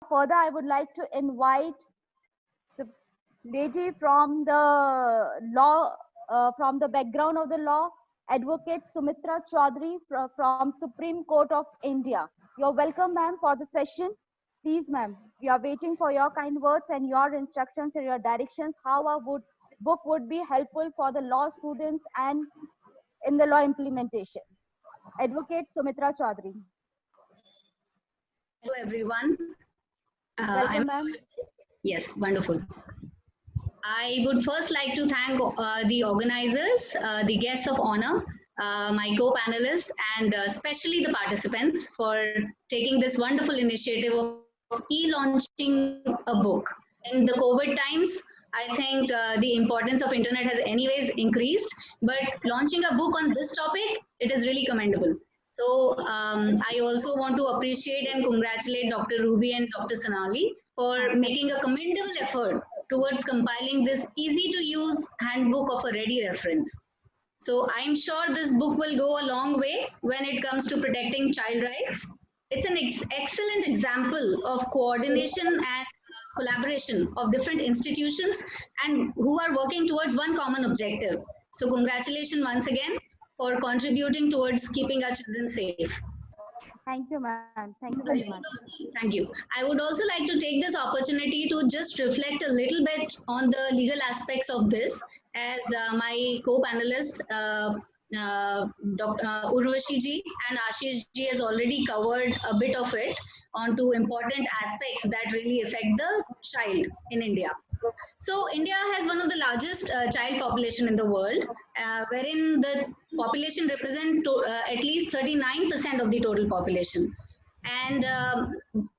further, I would like to invite the lady from the law, from the background of the law, Advocate Sumitra Chaudhary from Supreme Court of India. You're welcome, ma'am, for the session. Please, ma'am, we are waiting for your kind words and your instructions and your directions, how our book would be helpful for the law students and in the law implementation. Advocate Sumitra Chaudhary. Hello, everyone. Welcome, ma'am. Yes, wonderful. I would first like to thank the organizers, the guests of honor, my co-panelists, and especially the participants for taking this wonderful initiative of e-launching a book. In the COVID times, I think the importance of internet has anyways increased, but launching a book on this topic, it is really commendable. So I also want to appreciate and congratulate Dr. Ruby and Dr. Sonali for making a commendable effort towards compiling this easy to use handbook of a ready reference. So I'm sure this book will go a long way when it comes to protecting child rights. It's an excellent example of coordination and collaboration of different institutions and who are working towards one common objective. So congratulations once again for contributing towards keeping our children safe. Thank you, ma'am. Thank you very much. Thank you. I would also like to take this opportunity to just reflect a little bit on the legal aspects of this, as my co-panelist, Dr. Urvashi ji and Ashish ji has already covered a bit of it onto important aspects that really affect the child in India. So India has one of the largest child population in the world, wherein the population represents at least 39% of the total population. And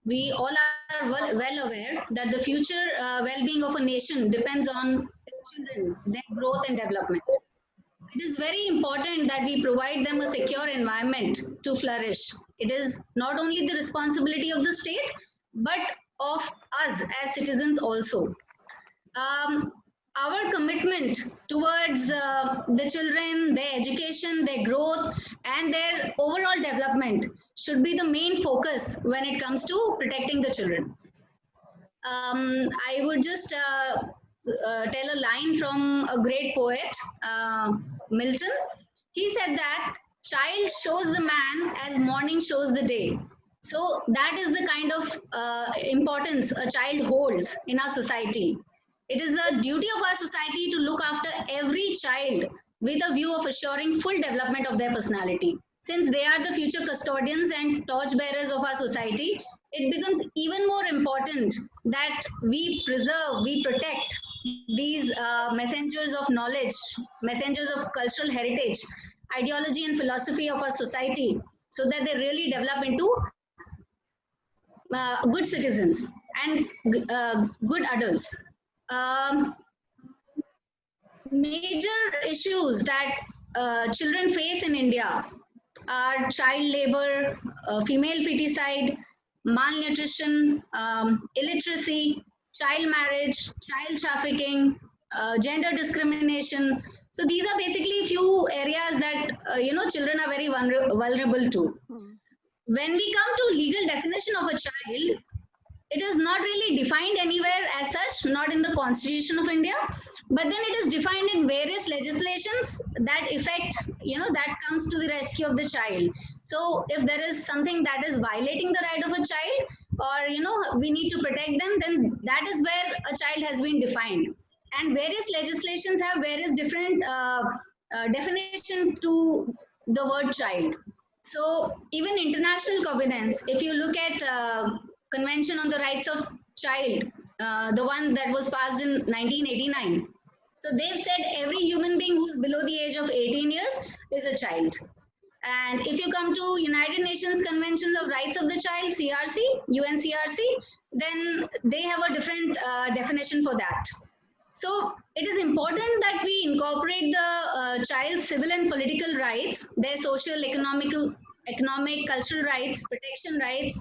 we all are well aware that the future well-being of a nation depends on children, their growth and development. It is very important that we provide them a secure environment to flourish. It is not only the responsibility of the state, but of us as citizens also. Our commitment towards the children, their education, their growth, and their overall development should be the main focus when it comes to protecting the children. I would just tell a line from a great poet, Milton. He said that child shows the man as morning shows the day. So that is the kind of importance a child holds in our society. It is the duty of our society to look after every child with a view of assuring full development of their personality. Since they are the future custodians and torchbearers of our society, it becomes even more important that we preserve, we protect these messengers of knowledge, messengers of cultural heritage, ideology and philosophy of our society, so that they really develop into good citizens and good adults. Major issues that children face in India are child labor, female feticide, malnutrition, illiteracy, child marriage, child trafficking, gender discrimination. So these are basically few areas that children are very vulnerable to. When we come to legal definition of a child, it is not really defined anywhere as such, not in the Constitution of India, but then it is defined in various legislations that affect, that comes to the rescue of the child. So if there is something that is violating the right of a child, or, we need to protect them, then that is where a child has been defined. And various legislations have various different definition to the word child. So even international covenants, if you look at Convention on the Rights of Child, the one that was passed in 1989. So they've said every human being who's below the age of 18 years is a child. And if you come to United Nations Conventions of Rights of the Child, CRC, UNCRC, then they have a different definition for that. So it is important that we incorporate the child's civil and political rights, their social, economic, cultural rights, protection rights,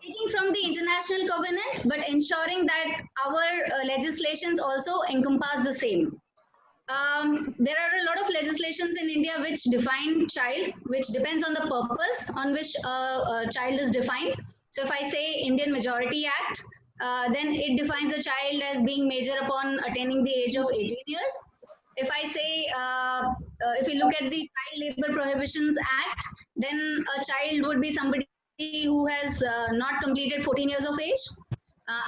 taking from the international covenant, but ensuring that our legislations also encompass the same. There are a lot of legislations in India which define child, which depends on the purpose on which a child is defined. So if I say Indian Majority Act, then it defines a child as being major upon attaining the age of 18 years. If I say, if you look at the Child Labor Prohibitions Act, then a child would be somebody who has not completed 14 years of age.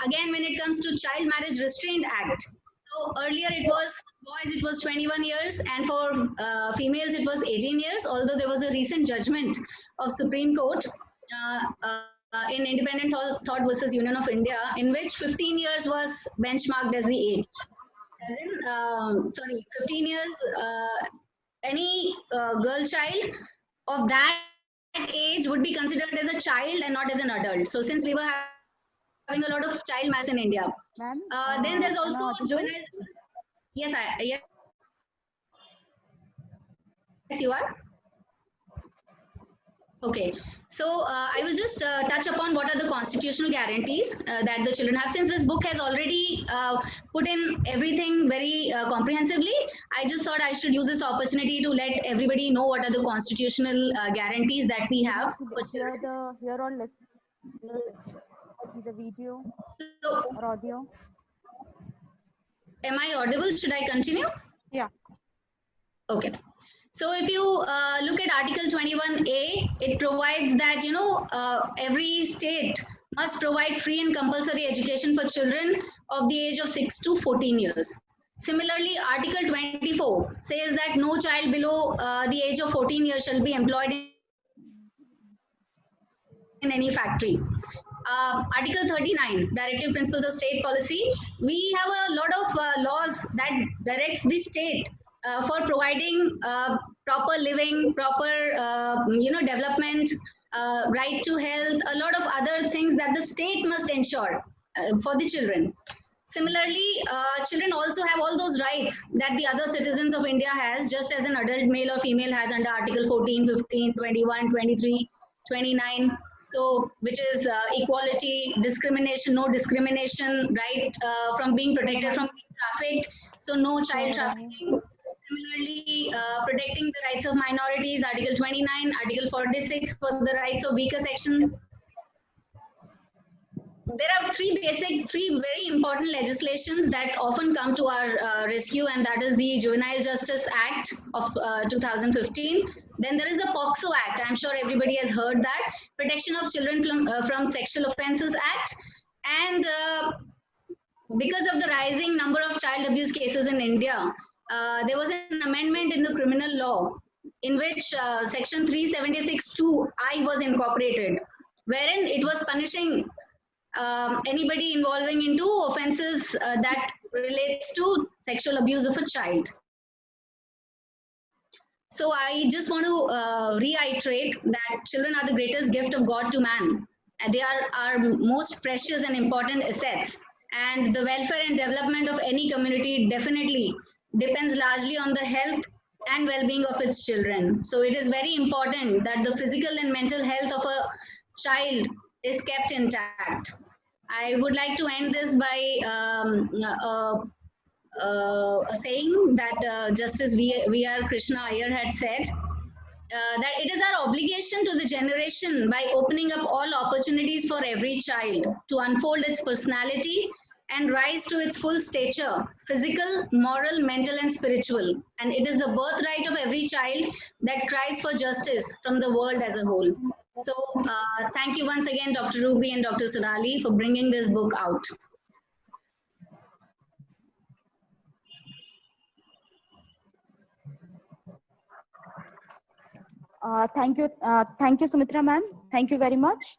Again, when it comes to Child Marriage Restraint Act, so earlier it was boys, it was 21 years, and for females it was 18 years. Although there was a recent judgment of Supreme Court in Independent Thought versus Union of India, in which 15 years was benchmarked as the age. As in, 15 years, any girl child of that age would be considered as a child and not as an adult. So since we were having a lot of child marriage in India, then there's Ma'am, also am I juvenile. audible? Yes, you are. Okay, so I will just touch upon what are the constitutional guarantees that the children have. Since this book has already put in everything very comprehensively, I just thought I should use this opportunity to let everybody know what are the constitutional guarantees that we have for children. Hear or listen, see the video So, or audio. am I audible? Should I continue? Yeah. Okay. So if you look at Article 21A, it provides that, every state must provide free and compulsory education for children of the age of 6 to 14 years. Similarly, Article 24 says that no child below the age of 14 years shall be employed in any factory. Article 39, Directive Principles of State Policy, we have a lot of laws that directs the state for providing proper living, proper development, right to health, a lot of other things that the state must ensure for the children. Similarly, children also have all those rights that the other citizens of India has, just as an adult male or female has under Article 14, 15, 21, 23, 29. So, which is equality, discrimination, no discrimination, right from being protected from being trafficked. So, no child trafficking. Similarly, protecting the rights of minorities, Article 29, Article 46 for the rights of weaker section. There are three very important legislations that often come to our rescue, and that is the Juvenile Justice Act of 2015. Then there is the POCSO Act. I'm sure everybody has heard that. Protection of Children from Sexual Offences Act. And because of the rising number of child abuse cases in India, there was an amendment in the criminal law in which Section 376(2)(I) was incorporated, wherein it was punishing anybody involving into offences that relates to sexual abuse of a child. So I just want to reiterate that children are the greatest gift of God to man. And they are our most precious and important assets. And the welfare and development of any community definitely depends largely on the health and well-being of its children. So it is very important that the physical and mental health of a child is kept intact. I would like to end this by a saying that Justice V.R. Krishna Iyer had said, that it is our obligation to the generation by opening up all opportunities for every child to unfold its personality and rise to its full stature, physical, moral, mental, and spiritual. And it is the birthright of every child that cries for justice from the world as a whole. So thank you once again, Dr. Ruby and Dr. Sonali, for bringing this book out. Thank you, Sumitra ma'am. Thank you very much.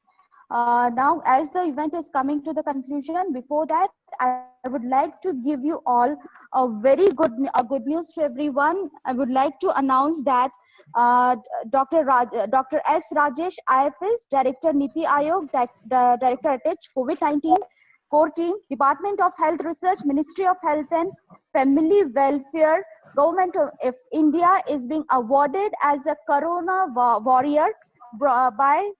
Now, as the event is coming to the conclusion, before that, I would like to give you all a very good news to everyone. I would like to announce that Dr. S. Rajesh, IFS, Director Niti Ayog, Director at COVID-19 Core Team, Department of Health Research, Ministry of Health and Family Welfare, Government of India is being awarded as a Corona Warrior by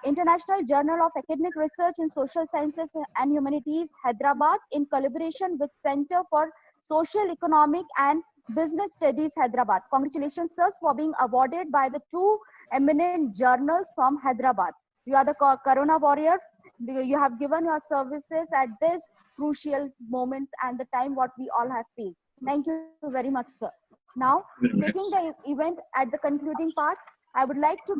International Journal of Academic Research in Social Sciences and Humanities, Hyderabad, in collaboration with Center for Social, Economic and Business Studies, Hyderabad. Congratulations, sirs, for being awarded by the two eminent journals from Hyderabad. You are the Corona warrior. You have given your services at this crucial moment and the time what we all have faced. Thank you very much, sir. Now, taking the event at the concluding part, I would like to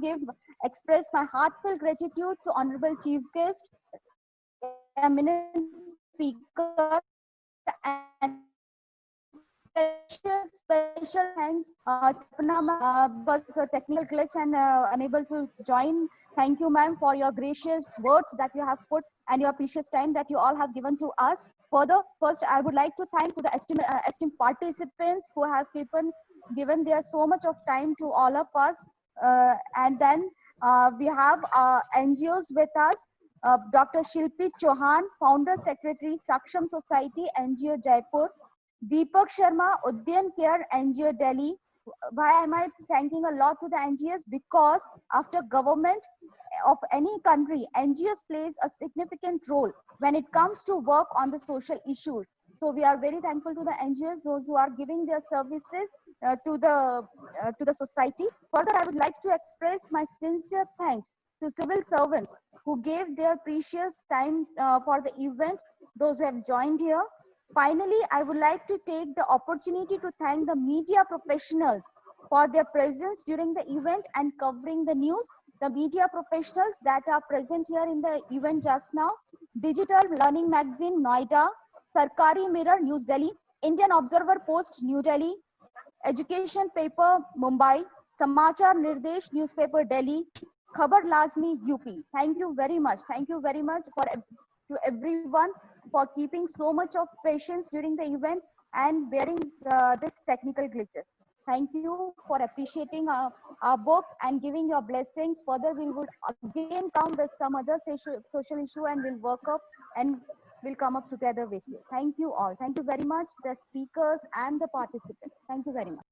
express my heartfelt gratitude to Honorable Chief Guest, eminent speaker, and special thanks to Kalpana because of a technical glitch and unable to join. Thank you, ma'am, for your gracious words that you have put and your precious time that you all have given to us. Further, first, I would like to thank to the esteemed participants who have given their so much of time to all of us. And then we have NGOs with us. Dr. Shilpi Chauhan, Founder Secretary, Saksham Society, NGO Jaipur. Deepak Sharma, Udyan Care, NGO Delhi. Why am I thanking a lot to the NGOs? Because after government of any country, NGOs plays a significant role when it comes to work on the social issues. So we are very thankful to the NGOs, those who are giving their services to the society. Further, I would like to express my sincere thanks to civil servants who gave their precious time for the event, those who have joined here. Finally, I would like to take the opportunity to thank the media professionals for their presence during the event and covering the news. The media professionals that are present here in the event just now: Digital Learning Magazine, Noida; Sarkari Mirror, News Delhi; Indian Observer Post, New Delhi; Education Paper, Mumbai; Samachar Nirdesh Newspaper, Delhi; Khabar Lazmi, UP. Thank you very much. Thank you very much to everyone for keeping so much of patience during the event and bearing this technical glitches. Thank you for appreciating our book and giving your blessings. Further, we will again come with some other social issue and we'll work up and we'll come up together with you. Thank you all. Thank you very much, the speakers and the participants. Thank you very much.